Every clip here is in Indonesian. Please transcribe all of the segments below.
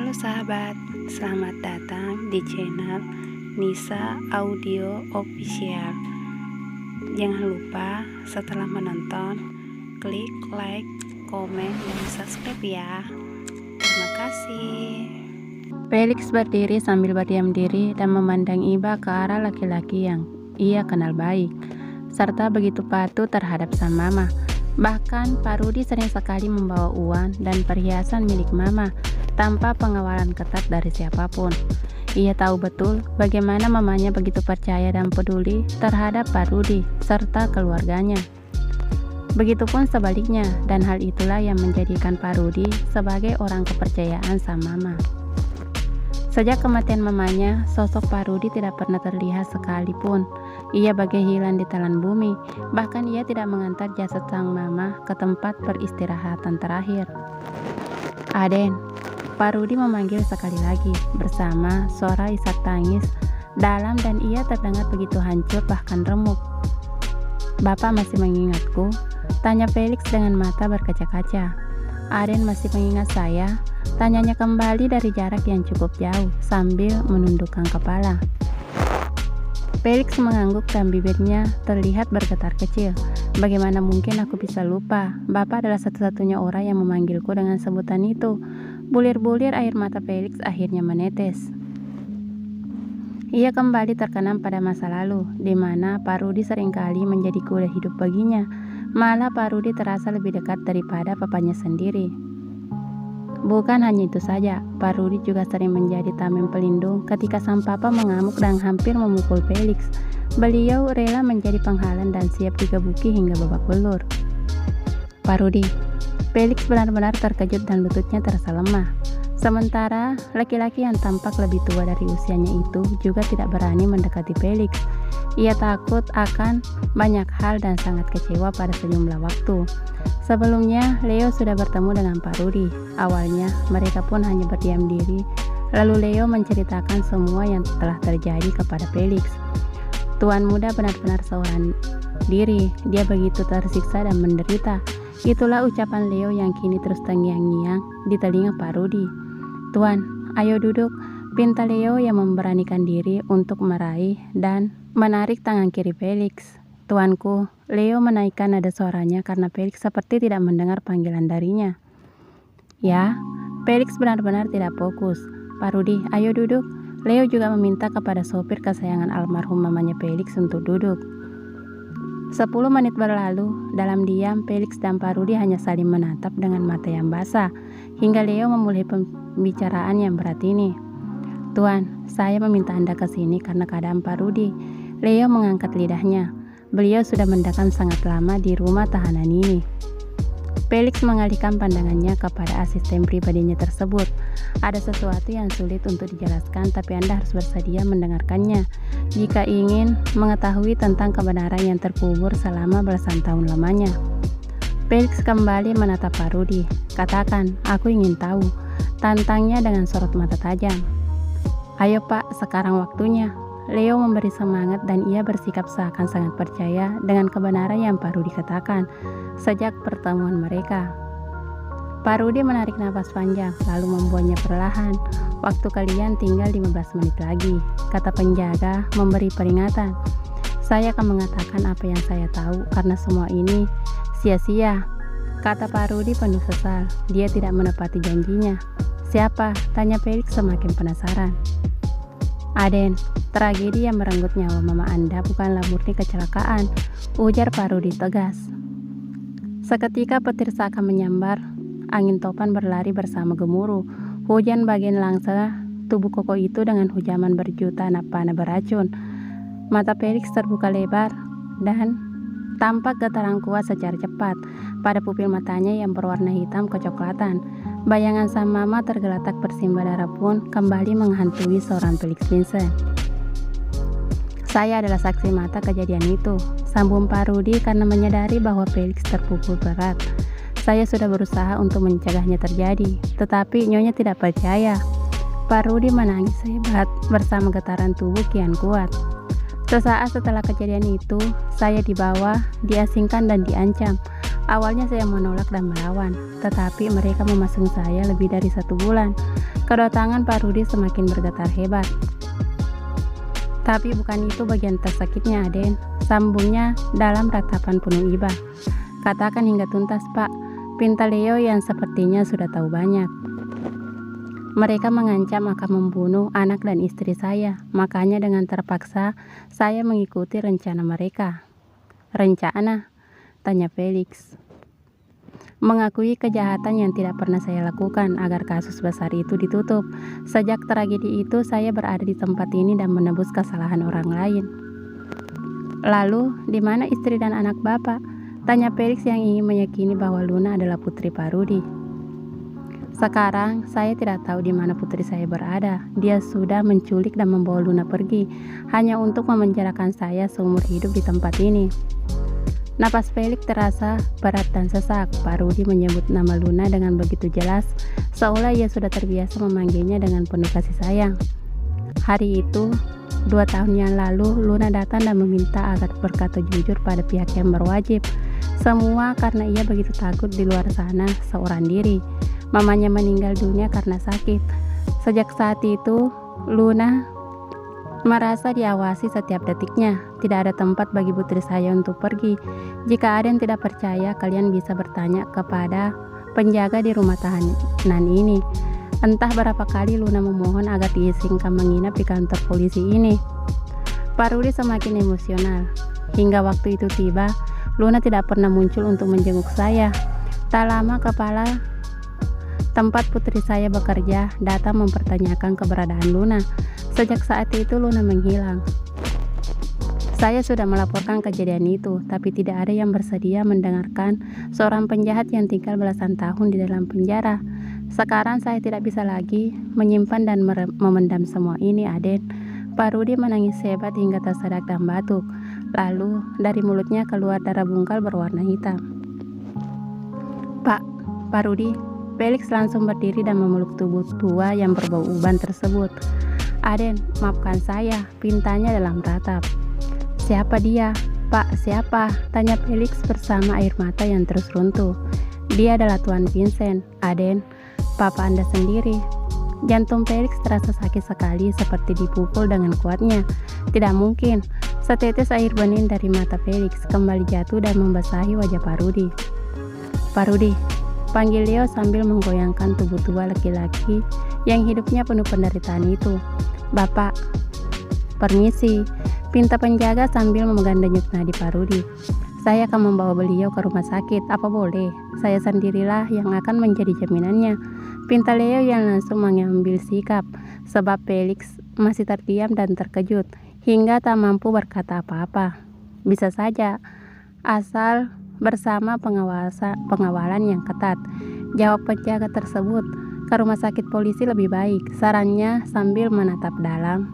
Halo sahabat, selamat datang di channel Nisa Audio Official. Jangan lupa setelah menonton, klik like, komen, dan subscribe ya. Terima kasih. Felix berdiri sambil berdiam diri dan memandang iba ke arah laki-laki yang ia kenal baik, serta begitu patuh terhadap sang mama. Bahkan Pak Rudi sering sekali membawa uang dan perhiasan milik mama tanpa pengawalan ketat dari siapapun. Ia tahu betul bagaimana mamanya begitu percaya dan peduli terhadap Pak Rudi serta keluarganya. Begitupun sebaliknya, dan hal itulah yang menjadikan Pak Rudi sebagai orang kepercayaan sang mama. Sejak kematian mamanya, sosok Pak Rudi tidak pernah terlihat sekalipun. Ia bagai hilang di telan bumi. Bahkan ia tidak mengantar jasad sang mama ke tempat peristirahatan terakhir. Aden, Pak Rudi memanggil sekali lagi bersama suara isak tangis dalam dan ia terdengar begitu hancur bahkan remuk. Bapak masih mengingatku? Tanya Felix dengan mata berkaca-kaca. Aden masih mengingat saya? Tanyanya kembali dari jarak yang cukup jauh sambil menundukkan kepala. Felix mengangguk dan bibirnya terlihat bergetar kecil. Bagaimana mungkin aku bisa lupa? Bapak adalah satu-satunya orang yang memanggilku dengan sebutan itu. Bulir-bulir air mata Felix akhirnya menetes. Ia kembali terkenang pada masa lalu, di mana Pak Rudi seringkali menjadi kuda hidup baginya. Malah Pak Rudi terasa lebih dekat daripada papanya sendiri. Bukan hanya itu saja, Pak Rudi juga sering menjadi tameng pelindung ketika sang papa mengamuk dan hampir memukul Felix. Beliau rela menjadi penghalang dan siap digebuki hingga babak belur. Pak Rudi, Felix benar-benar terkejut dan lututnya terasa lemah. Sementara laki-laki yang tampak lebih tua dari usianya itu juga tidak berani mendekati Felix. Ia takut akan banyak hal dan sangat kecewa pada sejumlah waktu. Sebelumnya, Leo sudah bertemu dengan Pak Rudi. Awalnya, mereka pun hanya berdiam diri. Lalu Leo menceritakan semua yang telah terjadi kepada Felix. Tuan muda benar-benar seorang diri. Dia begitu tersiksa dan menderita. Itulah ucapan Leo yang kini terus terngiang-ngiang di telinga Pak Rudi. Tuan, ayo duduk. Pinta Leo yang memberanikan diri untuk meraih dan menarik tangan kiri Felix. Tuanku, Leo menaikkan nada suaranya karena Felix seperti tidak mendengar panggilan darinya. Ya, Felix benar-benar tidak fokus. Pak Rudi, ayo duduk. Leo juga meminta kepada sopir kesayangan almarhum mamanya Felix untuk duduk. 10 menit berlalu, dalam diam Felix dan Pak Rudi hanya saling menatap dengan mata yang basah, hingga Leo memulai pembicaraan yang berat ini. Tuan, saya meminta Anda ke sini karena keadaan Pak Rudi. Leo mengangkat lidahnya. Beliau sudah mendekam sangat lama di rumah tahanan ini. Felix mengalihkan pandangannya kepada asisten pribadinya tersebut. Ada sesuatu yang sulit untuk dijelaskan, tapi Anda harus bersedia mendengarkannya jika ingin mengetahui tentang kebenaran yang terkubur selama belasan tahun lamanya. Felix kembali menatap Pak Rudi. Katakan, aku ingin tahu. Tantangnya dengan sorot mata tajam. Ayo Pak, sekarang waktunya. Leo memberi semangat dan ia bersikap seakan sangat percaya dengan kebenaran yang Pak Rudi katakan sejak pertemuan mereka. Pak Rudi menarik nafas panjang lalu membuangnya perlahan. Waktu kalian tinggal 15 menit lagi, kata penjaga memberi peringatan. Saya akan mengatakan apa yang saya tahu karena semua ini sia-sia, kata Pak Rudi penuh sesal. Dia tidak menepati janjinya. Siapa? Tanya Felix semakin penasaran. Aden, tragedi yang merenggut nyawa mama Anda bukanlah murni kecelakaan, ujar Pak Rudi tegas. Seketika petir seakan menyambar, angin topan berlari bersama gemuruh, hujan bagian langsa tubuh kokoh itu dengan hujaman berjuta anak panah beracun. Mata Felix terbuka lebar dan tampak getaran kuat secara cepat pada pupil matanya yang berwarna hitam kecoklatan. Bayangan sang mama tergeletak bersimbah darah pun kembali menghantui seorang Felix Vincent. Saya adalah saksi mata kejadian itu, sambung Pak Rudi karena menyadari bahwa Felix terpukul berat. Saya sudah berusaha untuk mencegahnya terjadi, tetapi nyonya tidak percaya. Pak Rudi menangis hebat bersama getaran tubuh kian kuat. Sesaat setelah kejadian itu, saya dibawa, diasingkan dan diancam. Awalnya saya menolak dan melawan, tetapi mereka memasung saya lebih dari 1 bulan. Kedua tangan Pak Rudi semakin bergetar hebat. Tapi bukan itu bagian tersakitnya, Aden, sambungnya dalam ratapan penuh iba. Katakan hingga tuntas, Pak, pinta Leo yang sepertinya sudah tahu banyak. Mereka mengancam akan membunuh anak dan istri saya, makanya dengan terpaksa saya mengikuti rencana mereka. Rencana? Tanya Felix. Mengakui kejahatan yang tidak pernah saya lakukan agar kasus besar itu ditutup. Sejak tragedi itu saya berada di tempat ini dan menebus kesalahan orang lain. Lalu, di mana istri dan anak Bapak? Tanya Felix yang ingin meyakini bahwa Luna adalah putri Pak Rudi. Sekarang, saya tidak tahu di mana putri saya berada. Dia sudah menculik dan membawa Luna pergi, hanya untuk memenjarakan saya seumur hidup di tempat ini. Napas Felix terasa berat dan sesak. Pak Rudi menyebut nama Luna dengan begitu jelas, seolah ia sudah terbiasa memanggilnya dengan penuh kasih sayang. Hari itu, 2 tahun yang lalu, Luna datang dan meminta agar berkata jujur pada pihak yang berwajib. Semua karena ia begitu takut di luar sana seorang diri. Mamanya meninggal dunia karena sakit. Sejak saat itu, Luna merasa diawasi setiap detiknya. Tidak ada tempat bagi putri saya untuk pergi. Jika ada yang tidak percaya, kalian bisa bertanya kepada penjaga di rumah tahanan ini. Entah berapa kali Luna memohon agar diizinkan menginap di kantor polisi ini. Pak Rudi semakin emosional. Hingga waktu itu tiba, Luna tidak pernah muncul untuk menjenguk saya. Tak lama kepala tempat putri saya bekerja datang mempertanyakan keberadaan Luna. Sejak saat itu Luna menghilang. Saya sudah melaporkan kejadian itu, tapi tidak ada yang bersedia mendengarkan seorang penjahat yang tinggal belasan tahun di dalam penjara. Sekarang saya tidak bisa lagi menyimpan dan memendam semua ini, Aden. Pak Rudi menangis hebat hingga tersedak dan batuk. Lalu dari mulutnya keluar darah bungkal berwarna hitam. Pak Rudi. Felix langsung berdiri dan memeluk tubuh tua yang berbau uban tersebut. Aden, maafkan saya, pintanya dalam ratap. Siapa dia? Pak, siapa? Tanya Felix bersama air mata yang terus runtuh. Dia adalah Tuan Vincent. Aden, papa Anda sendiri. Jantung Felix terasa sakit sekali seperti dipukul dengan kuatnya. Tidak mungkin. Setetes air bening dari mata Felix kembali jatuh dan membasahi wajah Pak Rudi. Pak Rudi, panggil Leo sambil menggoyangkan tubuh tua laki-laki yang hidupnya penuh penderitaan itu. Bapak, permisi, pinta penjaga sambil memegang denyut nadi Pak Rudi. Saya akan membawa beliau ke rumah sakit, apa boleh? Saya sendirilah yang akan menjadi jaminannya. Pinta Leo yang langsung mengambil sikap, sebab Felix masih terdiam dan terkejut, hingga tak mampu berkata apa-apa. Bisa saja, asal bersama pengawalan yang ketat, jawab penjaga tersebut. Ke rumah sakit polisi lebih baik, sarannya sambil menatap dalam.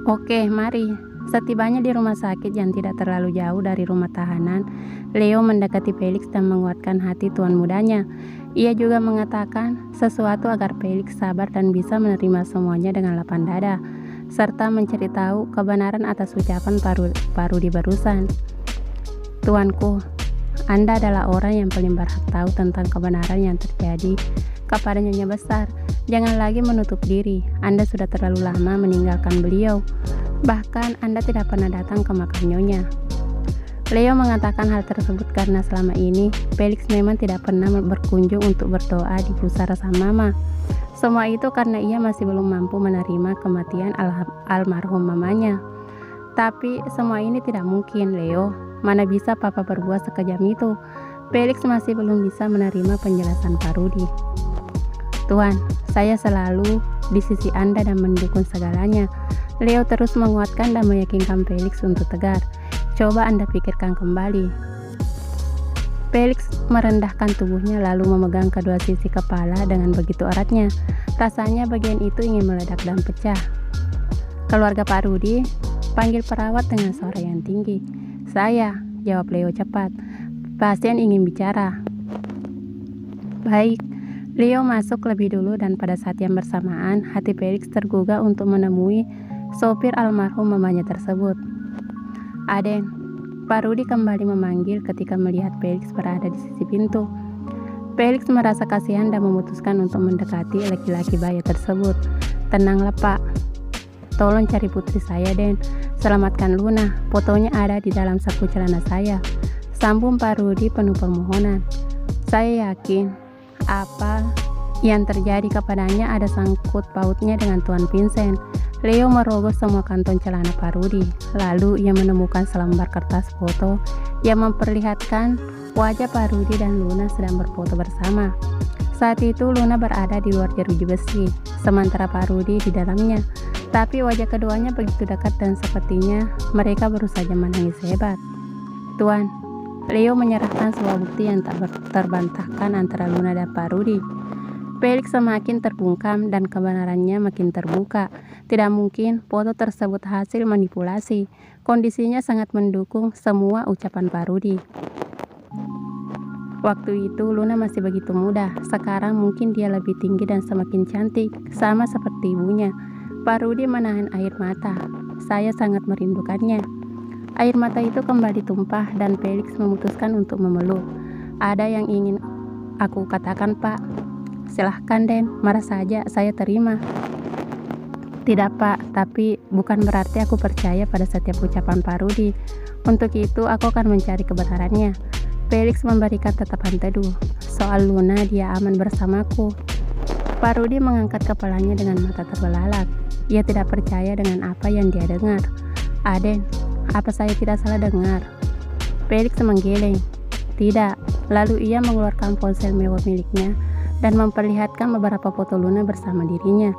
Oke, mari. Setibanya di rumah sakit yang tidak terlalu jauh dari rumah tahanan, Leo mendekati Felix dan menguatkan hati tuan mudanya. Ia juga mengatakan sesuatu agar Felix sabar dan bisa menerima semuanya dengan lapang dada, serta mencari tahu kebenaran atas ucapan Pak Rudi barusan. Tuanku, Anda adalah orang yang paling berhak tahu tentang kebenaran yang terjadi kepada Nyonya Besar. Jangan lagi menutup diri. Anda sudah terlalu lama meninggalkan beliau. Bahkan Anda tidak pernah datang ke makam Nyonya. Leo mengatakan hal tersebut karena selama ini Felix memang tidak pernah berkunjung untuk berdoa di pusara sang mama. Semua itu karena ia masih belum mampu menerima kematian almarhum mamanya. Tapi semua ini tidak mungkin, Leo. Mana bisa papa berbuat sekejam itu? Felix masih belum bisa menerima penjelasan Pak Rudi. Tuan, saya selalu di sisi Anda dan mendukung segalanya. Leo terus menguatkan dan meyakinkan Felix untuk tegar. Coba Anda pikirkan kembali. Felix merendahkan tubuhnya lalu memegang kedua sisi kepala dengan begitu eratnya. Rasanya bagian itu ingin meledak dan pecah. Keluarga Pak Rudi, panggil perawat dengan suara yang tinggi. Saya, jawab Leo cepat. Pasien ingin bicara. Baik. Leo masuk lebih dulu dan pada saat yang bersamaan hati Felix tergugah untuk menemui sopir almarhum mamanya tersebut. Aden, Pak Rudi kembali memanggil ketika melihat Felix berada di sisi pintu. Felix merasa kasihan dan memutuskan untuk mendekati laki-laki bayi tersebut. "Tenanglah Pak, tolong cari putri saya Den, selamatkan Luna, fotonya ada di dalam saku celana saya," sambung Pak Rudi penuh permohonan. "Saya yakin apa yang terjadi kepadanya ada sangkut pautnya dengan Tuan Vincent." Leo merogoh semua kantong celana Pak Rudi, lalu ia menemukan selembar kertas foto yang memperlihatkan wajah Pak Rudi dan Luna sedang berfoto bersama. Saat itu Luna berada di luar jeruji besi, sementara Pak Rudi di dalamnya. Tapi wajah keduanya begitu dekat dan sepertinya mereka baru saja menangis hebat. "Tuan," Leo menyerahkan sebuah bukti yang tak terbantahkan antara Luna dan Pak Rudi. Felix semakin terbungkam dan kebenarannya makin terbuka. Tidak mungkin foto tersebut hasil manipulasi. Kondisinya sangat mendukung semua ucapan Pak Rudi. Waktu itu Luna masih begitu muda. Sekarang mungkin dia lebih tinggi dan semakin cantik, sama seperti ibunya. Pak Rudi menahan air mata. "Saya sangat merindukannya." Air mata itu kembali tumpah dan Felix memutuskan untuk memeluk. "Ada yang ingin aku katakan Pak?" "Silahkan Den, marah saja, saya terima." "Tidak Pak, tapi bukan berarti aku percaya pada setiap ucapan Pak Rudi. Untuk itu aku akan mencari kebenarannya." Felix memberikan tatapan teduh. "Soal Luna, dia aman bersamaku." Pak Rudi mengangkat kepalanya dengan mata terbelalak. Ia tidak percaya dengan apa yang dia dengar. "Aden, apa saya tidak salah dengar?" Felix menggeleng. "Tidak." Lalu ia mengeluarkan ponsel mewah miliknya dan memperlihatkan beberapa foto Luna bersama dirinya.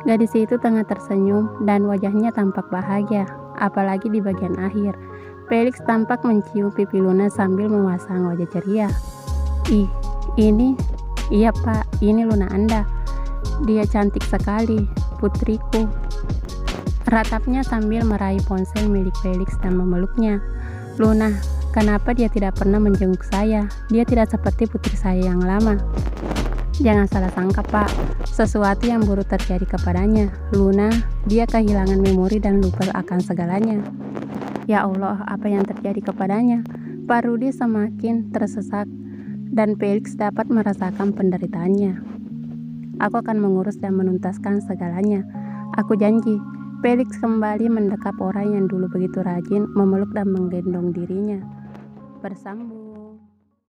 Gadis itu tengah tersenyum dan wajahnya tampak bahagia, apalagi di bagian akhir. Felix tampak mencium pipi Luna sambil memasang wajah ceria. Ini? Iya Pak, ini Luna Anda. Dia cantik sekali, putriku," ratapnya sambil meraih ponsel milik Felix dan memeluknya. "Luna, kenapa dia tidak pernah menjenguk saya? Dia tidak seperti putri saya yang lama." "Jangan salah sangka Pak, sesuatu yang buruk terjadi kepadanya. Luna, dia kehilangan memori dan lupa akan segalanya." "Ya Allah, apa yang terjadi kepadanya?" Pak Rudi semakin tersesat dan Felix dapat merasakan penderitaannya. "Aku akan mengurus dan menuntaskan segalanya. Aku janji." Felix kembali mendekap orang yang dulu begitu rajin memeluk dan menggendong dirinya. Bersambung.